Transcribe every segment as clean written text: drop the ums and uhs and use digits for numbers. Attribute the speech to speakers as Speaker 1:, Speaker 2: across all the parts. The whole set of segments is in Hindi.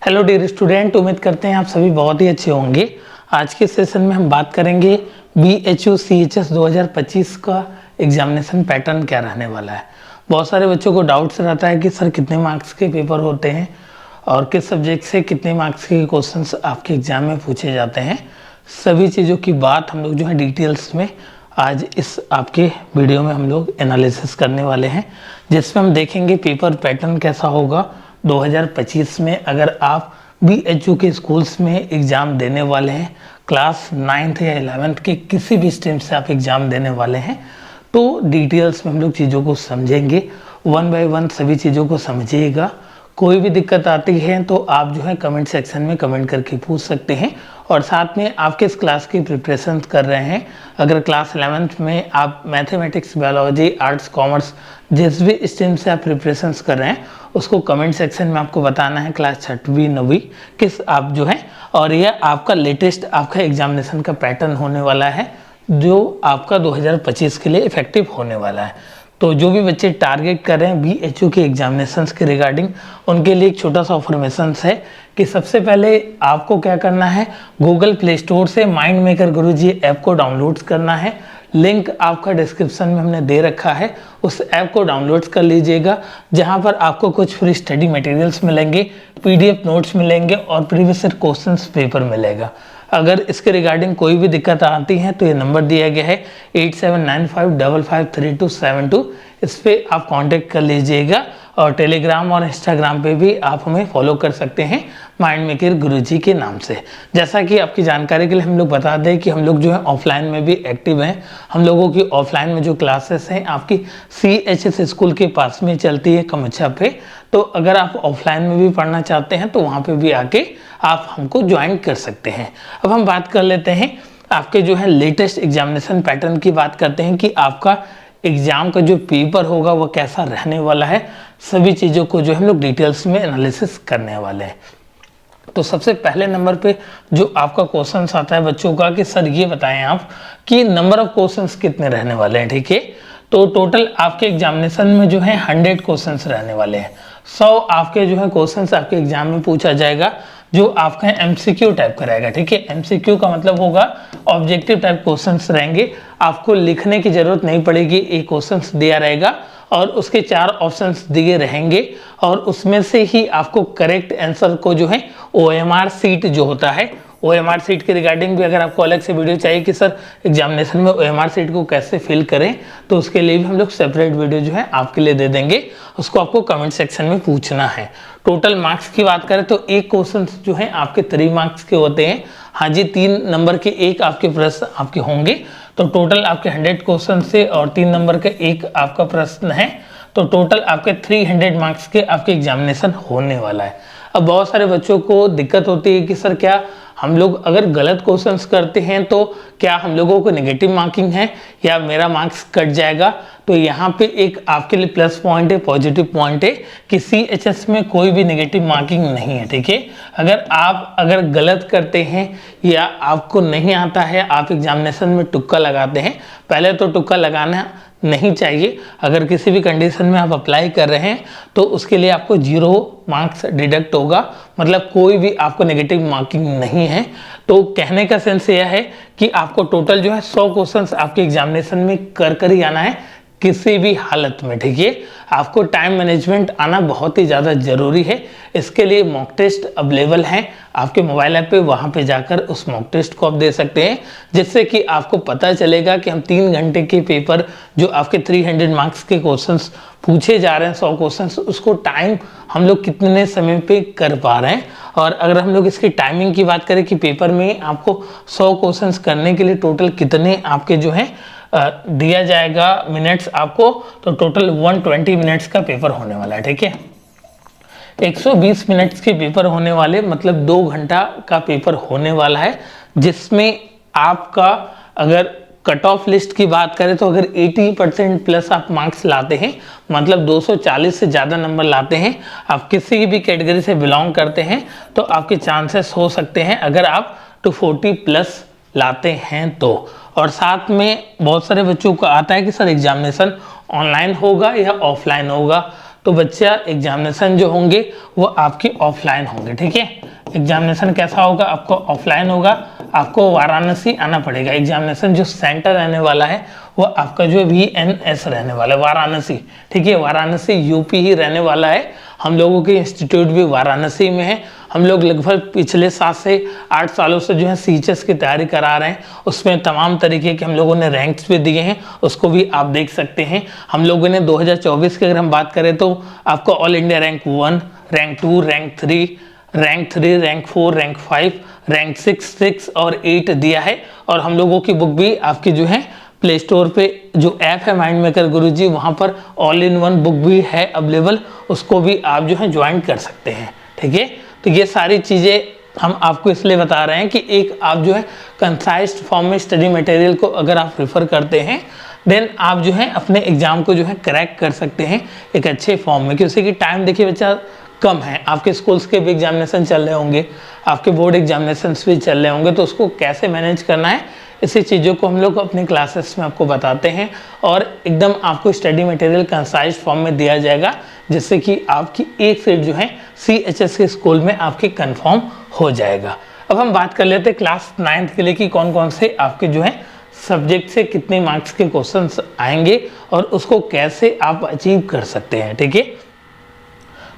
Speaker 1: हेलो डियर स्टूडेंट, उम्मीद करते हैं आप सभी बहुत ही अच्छे होंगे। आज के सेशन में हम बात करेंगे BHU CHS 2025 का एग्जामिनेशन पैटर्न क्या रहने वाला है। बहुत सारे बच्चों को डाउट्स रहता है कि सर कितने मार्क्स के पेपर होते हैं और किस सब्जेक्ट से कितने मार्क्स के क्वेश्चंस आपके एग्जाम में पूछे जाते हैं। सभी चीज़ों की बात हम लोग जो है डिटेल्स में आज इस आपके वीडियो में हम लोग एनालिसिस करने वाले हैं, जिसमें हम देखेंगे पेपर पैटर्न कैसा होगा 2025 में। अगर आप BHU के स्कूल्स में एग्ज़ाम देने वाले हैं, क्लास 9th या 11th के किसी भी स्ट्रीम से आप एग्ज़ाम देने वाले हैं, तो डिटेल्स में हम लोग चीज़ों को समझेंगे। वन बाय वन सभी चीज़ों को समझिएगा। कोई भी दिक्कत आती है तो आप जो है कमेंट सेक्शन में कमेंट करके पूछ सकते हैं। और साथ में आप किस क्लास की प्रिपरेशन कर रहे हैं, अगर क्लास 11th में आप मैथमेटिक्स, बायोलॉजी, आर्ट्स, कॉमर्स जिस भी स्ट्रीम से आप प्रिपरेशन कर रहे हैं उसको कमेंट सेक्शन में आपको बताना है क्लास 6वीं 9वीं किस आप जो है। और यह आपका लेटेस्ट आपका एग्जामिनेशन का पैटर्न होने वाला है जो आपका 2025 के लिए इफेक्टिव होने वाला है। तो जो भी बच्चे टारगेट कर रहे हैं BHU के एग्जामिनेशंस के रिगार्डिंग, उनके लिए एक छोटा सा ऑफर्मेशन है कि सबसे पहले आपको क्या करना है, गूगल प्ले स्टोर से माइंड मेकर गुरुजी ऐप को डाउनलोड करना है। लिंक आपका डिस्क्रिप्शन में हमने दे रखा है, उस ऐप को डाउनलोड कर लीजिएगा, जहां पर आपको कुछ फ्री स्टडी मटेरियल्स मिलेंगे, PDF नोट्स मिलेंगे और प्रीवियस ईयर क्वेश्चंस पेपर मिलेगा। अगर इसके रिगार्डिंग कोई भी दिक्कत आती है तो ये नंबर दिया गया है 8795553272, इस पर आप कांटेक्ट कर लीजिएगा। और टेलीग्राम और इंस्टाग्राम पे भी आप हमें फॉलो कर सकते हैं माइंड मेकर गुरुजी के नाम से। जैसा कि आपकी जानकारी के लिए हम लोग बता दें कि हम लोग जो है ऑफलाइन में भी एक्टिव हैं। हम लोगों की ऑफलाइन में जो क्लासेस हैं आपकी CHS स्कूल के पास में चलती है कमच्छा पे। तो अगर आप ऑफलाइन में भी पढ़ना चाहते हैं तो वहाँ पे भी आके आप हमको ज्वाइन कर सकते हैं। अब हम बात कर लेते हैं आपके जो है लेटेस्ट एग्जामिनेशन पैटर्न की बात करते हैं कि आपका एग्जाम का जो पेपर होगा वो कैसा रहने वाला है। सभी चीज़ों को जो हम लोग डिटेल्स में एनालिसिस करने वाले हैं। तो सबसे पहले नंबर पे जो आपका क्वेश्चन आता है बच्चों का कि सर ये बताएं आप कि नंबर ऑफ क्वेश्चंस कितने रहने वाले हैं। ठीक है, तो टोटल आपके एग्जामिनेशन में जो है 100 क्वेश्चंस रहने वाले हैं। 100 आपके जो है क्वेश्चंस आपके एग्जाम में पूछा जाएगा, जो आपका MCQ टाइप का रहेगा। ठीक है, MCQ का मतलब होगा ऑब्जेक्टिव टाइप क्वेश्चंस रहेंगे, आपको लिखने की जरूरत नहीं पड़ेगी। एक क्वेश्चंस दिया रहेगा और उसके 4 ऑप्शंस दिए रहेंगे और उसमें से ही आपको करेक्ट आंसर को जो है OMR सीट जो होता है, OMR सीट के रिगार्डिंग भी अगर आपको अलग से वीडियो चाहिए कि सर एग्जामिनेशन में OMR सीट को कैसे फिल करें, तो उसके लिए भी हम लोग सेपरेट वीडियो जो है आपके लिए दे देंगे। उसको आपको कमेंट सेक्शन में पूछना है। टोटल मार्क्स की बात करें तो एक क्वेश्चन जो है आपके 3 मार्क्स के होते हैं। हाँ जी, 3 नंबर के एक आपके प्रश्न आपके होंगे। तो टोटल आपके 100 क्वेश्चन से और 3 नंबर का एक आपका प्रश्न है, तो टोटल आपके 300 मार्क्स के आपके एग्जामिनेशन होने वाला है। अब बहुत सारे बच्चों को दिक्कत होती है कि सर क्या हम लोग अगर गलत क्वेश्चंस करते हैं तो क्या हम लोगों को नेगेटिव मार्किंग है या मेरा मार्क्स कट जाएगा। तो यहाँ पे एक आपके लिए प्लस पॉइंट है, पॉजिटिव पॉइंट है कि CHS में कोई भी नेगेटिव मार्किंग नहीं है। ठीक है, अगर गलत करते हैं या आपको नहीं आता है, आप एग्जामिनेशन में तुक्का लगाते हैं, पहले तो तुक्का लगाना नहीं चाहिए। अगर किसी भी कंडीशन में आप अप्लाई कर रहे हैं तो उसके लिए आपको 0 मार्क्स डिडक्ट होगा, मतलब कोई भी आपको नेगेटिव मार्किंग नहीं है। तो कहने का सेंस यह है कि आपको टोटल जो है 100 क्वेश्चंस आपके एग्जामिनेशन में कर ही आना है किसी भी हालत में। ठीक है, आपको टाइम मैनेजमेंट आना बहुत ही ज़्यादा ज़रूरी है। इसके लिए मॉक टेस्ट अवेलेबल हैं आपके मोबाइल ऐप पे, वहाँ पे जाकर उस मॉक टेस्ट को आप दे सकते हैं, जिससे कि आपको पता चलेगा कि हम 3 घंटे के पेपर जो आपके 300 मार्क्स के क्वेश्चंस पूछे जा रहे हैं 100 क्वेश्चंस, उसको टाइम हम लोग कितने समय पे कर पा रहे हैं। और अगर हम लोग इसकी टाइमिंग की बात करें कि पेपर में आपको 100 क्वेश्चंस करने के लिए टोटल कितने आपके जो है दिया जाएगा मिनट्स आपको, तो टोटल 120 मिनट्स का पेपर होने वाला है। ठीक है, 120 मिनट्स के पेपर होने वाले, मतलब 2 घंटा का पेपर होने वाला है, जिसमें आपका अगर कट ऑफ लिस्ट की बात करें तो अगर 80% प्लस आप मार्क्स लाते हैं, मतलब 240 से ज़्यादा नंबर लाते हैं, आप किसी भी कैटेगरी से बिलोंग करते हैं, तो आपके चांसेस हो सकते हैं अगर आप 240 प्लस लाते हैं तो। और साथ में बहुत सारे बच्चों को आता है कि सर एग्जामिनेशन ऑनलाइन होगा या ऑफलाइन होगा, तो बच्चा एग्जामिनेशन जो होंगे वो आपके ऑफलाइन होंगे। ठीक है, एग्जामिनेशन कैसा होगा, आपको ऑफलाइन होगा, आपको वाराणसी आना पड़ेगा। एग्जामिनेशन जो सेंटर रहने वाला है वो आपका जो VNS रहने वाला है, वाराणसी। ठीक है, वाराणसी यूपी ही रहने वाला है। हम लोगों के इंस्टीट्यूट भी वाराणसी में है। हम लोग लगभग पिछले 7 से 8 सालों से जो है CHS की तैयारी करा रहे हैं। उसमें तमाम तरीके के हम लोगों ने रैंक्स भी दिए हैं, उसको भी आप देख सकते हैं। हम लोगों ने 2024 की अगर हम बात करें तो आपको all India rank 1, rank 2, rank 3, rank 4, rank 5, rank 6 और 8 दिया है। और हम लोगों की बुक भी आपकी जो है प्ले स्टोर पे जो ऐप है माइंड मेकर गुरुजी, वहाँ पर ऑल इन वन बुक भी है अवेलेबल, उसको भी आप जो है ज्वाइन कर सकते हैं। ठीक है, तो ये सारी चीज़ें हम आपको इसलिए बता रहे हैं कि एक आप जो है कंसाइज्ड फॉर्म में स्टडी मटेरियल को अगर आप प्रेफर करते हैं देन आप जो है अपने एग्जाम को जो है क्रैक कर सकते हैं एक अच्छे फॉर्म में। क्योंकि कि टाइम देखिए बच्चा कम है, आपके स्कूल्स के भी एग्जामिनेशन चल रहे होंगे, आपके बोर्ड एग्जामिनेशन भी चल रहे होंगे, तो उसको कैसे मैनेज करना है इसी चीज़ों को हम लोग अपने क्लासेस में आपको बताते हैं। और एकदम आपको स्टडी मटेरियल कंसाइज फॉर्म में दिया जाएगा, जिससे कि आपकी एक सीट जो है CHS के स्कूल में आपकी कंफर्म हो जाएगा। अब हम बात कर लेते हैं क्लास 9th के लिए कि कौन कौन से आपके जो है सब्जेक्ट से कितने मार्क्स के क्वेश्चंस आएंगे और उसको कैसे आप अचीव कर सकते हैं। ठीक है,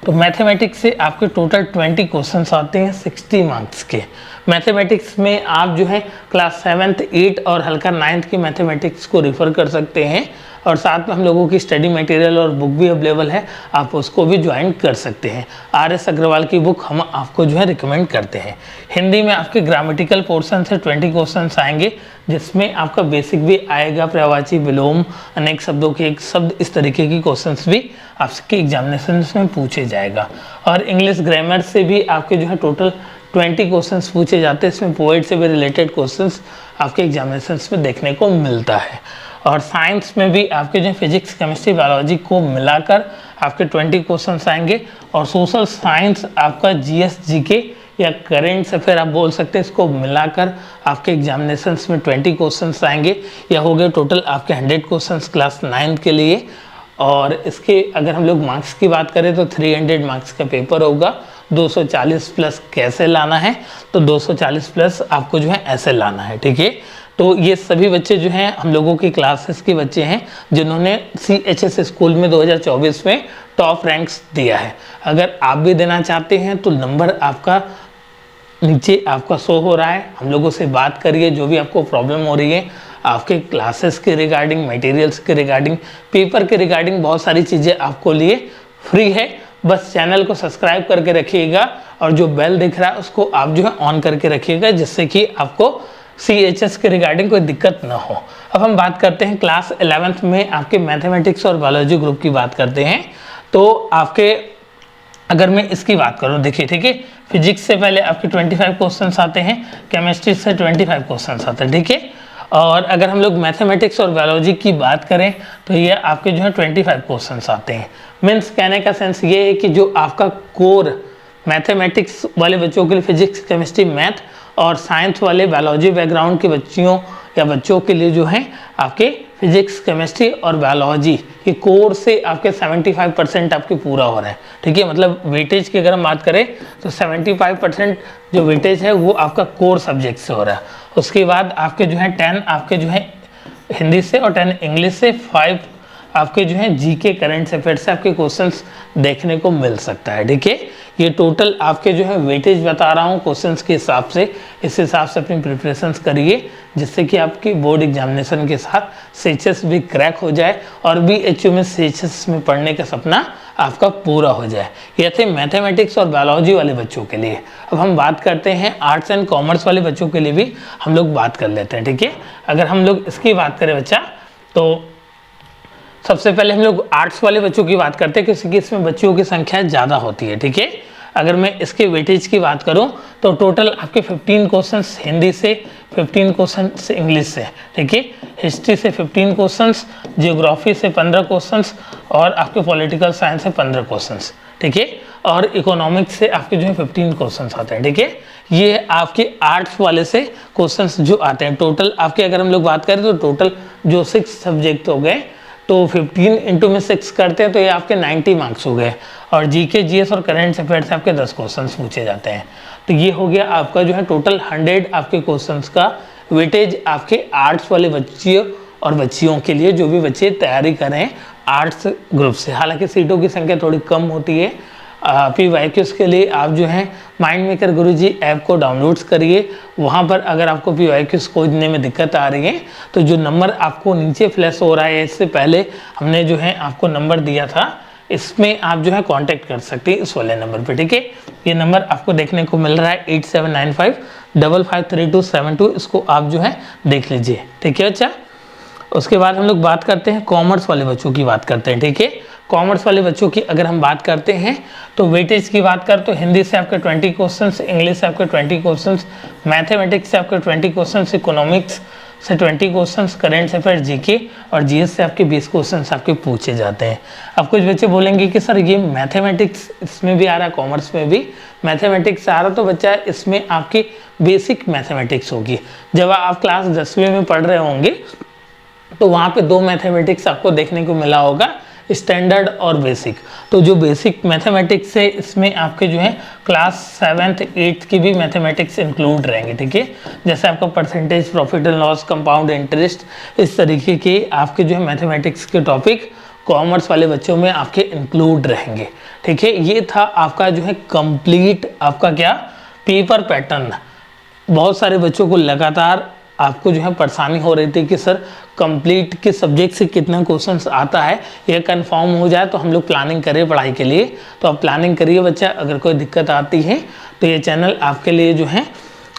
Speaker 1: तो मैथमेटिक्स से आपके टोटल 20 क्वेश्चंस आते हैं 60 मार्क्स के। मैथमेटिक्स में आप जो है क्लास 7th 8 और हल्का 9th की मैथमेटिक्स को रिफ़र कर सकते हैं। और साथ में हम लोगों की स्टडी मटेरियल और बुक भी अवेलेबल है, आप उसको भी ज्वाइन कर सकते हैं। RS अग्रवाल की बुक हम आपको जो है रिकमेंड करते हैं। हिंदी में आपके ग्रामेटिकल पोर्शन से 20 क्वेश्चंस आएंगे, जिसमें आपका बेसिक भी आएगा, पर्यायवाची, विलोम, अनेक शब्दों के एक शब्द, इस तरीके की क्वेश्चंस भी आपके एग्जामिनेशन में पूछे जाएगा। और इंग्लिश ग्रामर से भी आपके जो है टोटल 20 क्वेश्चंस पूछे जाते हैं। इसमें पोएट से भी रिलेटेड क्वेश्चंस आपके एग्जामिनेशन में देखने को मिलता है। और साइंस में भी आपके जो फिजिक्स, केमिस्ट्री, बायोलॉजी को मिलाकर आपके 20 क्वेश्चंस आएंगे। और सोशल साइंस आपका GS GK या करेंट अफेयर आप बोल सकते हैं, इसको मिलाकर आपके एग्जामिनेशंस में 20 क्वेश्चंस आएंगे। या हो गए टोटल आपके 100 क्वेश्चंस क्लास 9 के लिए। और इसके अगर हम लोग मार्क्स की बात करें तो 300 मार्क्स का पेपर होगा। 240 प्लस कैसे लाना है, तो 240 प्लस आपको जो है ऐसे लाना है। ठीक है, तो ये सभी बच्चे जो हैं हम लोगों की क्लासेस के बच्चे हैं जिन्होंने CHS स्कूल में 2024 में टॉप रैंक्स दिया है। अगर आप भी देना चाहते हैं तो नंबर आपका नीचे आपका शो हो रहा है, हम लोगों से बात करिए। जो भी आपको प्रॉब्लम हो रही है आपके क्लासेस के रिगार्डिंग, मटेरियल्स के रिगार्डिंग, पेपर के रिगार्डिंग, बहुत सारी चीज़ें आपको लिए फ्री है। बस चैनल को सब्सक्राइब करके रखिएगा और जो बेल दिख रहा है उसको आप जो है ऑन करके रखिएगा, जिससे कि आपको CHS के रिगार्डिंग कोई दिक्कत ना हो। अब हम बात करते हैं क्लास 11th में आपके मैथमेटिक्स और बायोलॉजी ग्रुप की बात करते हैं। तो आपके अगर मैं इसकी बात करूं, देखिए ठीक है, फिजिक्स से पहले आपके 25 क्वेश्चंस आते हैं, केमिस्ट्री से 25 क्वेश्चंस आते हैं। ठीक है, और अगर हम लोग मैथमेटिक्स और बायोलॉजी की बात करें तो ये आपके जो है 25 क्वेश्चंस आते हैं। मीन्स कहने का सेंस ये है कि जो आपका कोर मैथमेटिक्स वाले बच्चों के लिए फिजिक्स, केमिस्ट्री, मैथ, और साइंस वाले बायोलॉजी बैकग्राउंड के बच्चियों या बच्चों के लिए जो है आपके फिजिक्स, केमिस्ट्री और बायोलॉजी ये कोर से आपके 75% आपके पूरा हो रहा है। ठीक है, मतलब वेटेज की अगर हम बात करें तो 75% जो वेटेज है वो आपका कोर सब्जेक्ट से हो रहा है। उसके बाद आपके जो है 10 आपके जो है हिंदी से और 10 इंग्लिश से, 5 आपके जो है GK करंट अफेयर से आपके क्वेश्चंस देखने को मिल सकता है। ठीक है, ये टोटल आपके जो है वेटेज बता रहा हूँ क्वेश्चंस के हिसाब से, इस हिसाब से अपनी प्रिपरेशंस करिए, जिससे कि आपकी बोर्ड एग्जामिनेशन के साथ CHS भी क्रैक हो जाए और BHU में CHS में पढ़ने का सपना आपका पूरा हो जाए। ये थे मैथमेटिक्स और बायोलॉजी वाले बच्चों के लिए। अब हम बात करते हैं आर्ट्स एंड कॉमर्स वाले बच्चों के लिए भी हम लोग बात कर लेते हैं। ठीक है, अगर हम लोग इसकी बात करें बच्चा, तो सबसे पहले हम लोग आर्ट्स वाले बच्चों की बात करते हैं, क्योंकि इसमें बच्चों की संख्या ज़्यादा होती है। ठीक है, अगर मैं इसके वेटेज की बात करूं तो टोटल आपके 15 क्वेश्चंस हिंदी से, 15 क्वेश्चंस इंग्लिश से। ठीक है, हिस्ट्री से 15 क्वेश्चंस, जियोग्राफी से 15 क्वेश्चंस और आपके पॉलिटिकल साइंस से 15 क्वेश्चंस। ठीक है, और इकोनॉमिक्स से आपके जो है 15 क्वेश्चंस आते हैं। ठीक है, ये आपके आर्ट्स वाले से क्वेश्चंस जो आते हैं। टोटल आपके अगर हम लोग बात करें तो टोटल जो 6 सब्जेक्ट हो गए तो 15 इंटू में 6 करते हैं तो ये आपके 90 मार्क्स हो गए। और जीके, जीएस और करंट अफेयर्स से आपके 10 क्वेश्चंस पूछे जाते हैं। तो ये हो गया आपका जो है टोटल 100 आपके क्वेश्चंस का वेटेज आपके आर्ट्स वाले बच्चियों और बच्चियों के लिए, जो भी बच्चे तैयारी कर रहे हैं आर्ट्स ग्रुप से। हालांकि सीटों की संख्या थोड़ी कम होती है। PYQs के लिए आप जो है माइंड मेकर गुरुजी ऐप को डाउनलोड्स करिए। वहाँ पर अगर आपको PYQs खोजने में दिक्कत आ रही है तो जो नंबर आपको नीचे फ्लैश हो रहा है, इससे पहले हमने जो है आपको नंबर दिया था, इसमें आप जो है कांटेक्ट कर सकते हैं इस वाले नंबर पे। ठीक है, ये नंबर आपको देखने को मिल रहा है 8795553272। इसको आप जो है देख लीजिए। ठीक है अच्छा, उसके बाद हम लोग बात करते हैं कॉमर्स वाले बच्चों की बात करते हैं। ठीक है, कॉमर्स वाले बच्चों की अगर हम बात करते हैं तो वेटेज की बात करें तो हिंदी से आपके 20 क्वेश्चंस, इंग्लिश से आपके 20 क्वेश्चंस, मैथमेटिक्स से आपके 20 क्वेश्चंस, इकोनॉमिक्स से 20 क्वेश्चंस, करेंट अफेयर, जीके और जीएस से आपके 20 क्वेश्चंस आपके पूछे जाते हैं। अब कुछ बच्चे बोलेंगे कि सर ये मैथमेटिक्स इसमें भी आ रहा है, कॉमर्स में भी मैथमेटिक्स आ रहा, तो बच्चा इसमें आपकी बेसिक मैथमेटिक्स होगी। जब आप क्लास 10वीं में पढ़ रहे होंगे तो वहाँ पे 2 मैथमेटिक्स आपको देखने को मिला होगा, स्टैंडर्ड और बेसिक। तो जो बेसिक मैथमेटिक्स है इसमें आपके जो है क्लास 7th 8th की भी मैथमेटिक्स इंक्लूड रहेंगे। ठीक है, जैसे आपका percentage, profit and loss, compound interest, इस तरीके के आपके जो है मैथमेटिक्स के टॉपिक कॉमर्स वाले बच्चों में आपके इंक्लूड रहेंगे। ठीक है, ये था आपका जो है कंप्लीट आपका क्या पेपर पैटर्न। बहुत सारे बच्चों को लगातार आपको जो है परेशानी हो रही थी कि सर कंप्लीट के सब्जेक्ट से कितना क्वेश्चंस आता है, ये कंफर्म हो जाए तो हम लोग प्लानिंग करें पढ़ाई के लिए। तो आप प्लानिंग करिए बच्चा। अगर कोई दिक्कत आती है तो ये चैनल आपके लिए जो है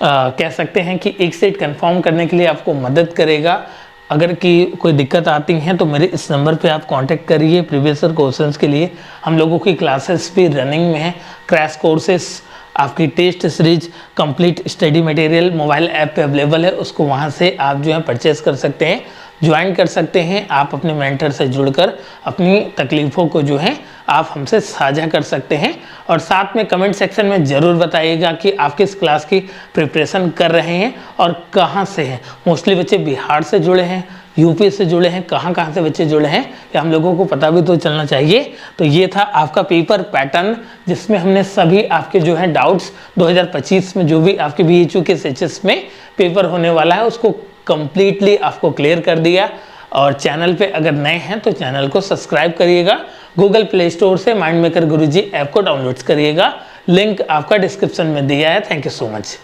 Speaker 1: कह सकते हैं कि एक सेट कंफर्म करने के लिए आपको मदद करेगा। अगर कि कोई दिक्कत आती है तो मेरे इस नंबर पे आप कांटेक्ट करिए। प्रीवियस ईयर क्वेश्चंस के लिए हम लोगों की क्लासेस भी रनिंग में है, क्रैश कोर्सेस, आपकी test series, complete study material mobile app पे अवेलेबल है, उसको वहाँ से आप जो है परचेस कर सकते हैं, ज्वाइन कर सकते हैं। आप अपने मेंटर से जुड़कर अपनी तकलीफ़ों को जो है आप हमसे साझा कर सकते हैं। और साथ में कमेंट सेक्शन में ज़रूर बताइएगा कि आप किस क्लास की प्रिपरेशन कर रहे हैं और कहाँ से हैं। मोस्टली बच्चे बिहार से जुड़े हैं, यूपी से जुड़े हैं, कहाँ से बच्चे जुड़े हैं कि हम लोगों को पता भी तो चलना चाहिए। तो ये था आपका पेपर पैटर्न, जिसमें हमने सभी आपके जो है डाउट्स 2025 में जो भी आपके BHU के SHS में पेपर होने वाला है उसको कंप्लीटली आपको क्लियर कर दिया। और चैनल पे अगर नए हैं तो चैनल को सब्सक्राइब करिएगा। गूगल प्ले स्टोर से माइंड मेकर गुरुजी ऐप को डाउनलोड करिएगा। लिंक आपका डिस्क्रिप्शन में दिया है। Thank you so much.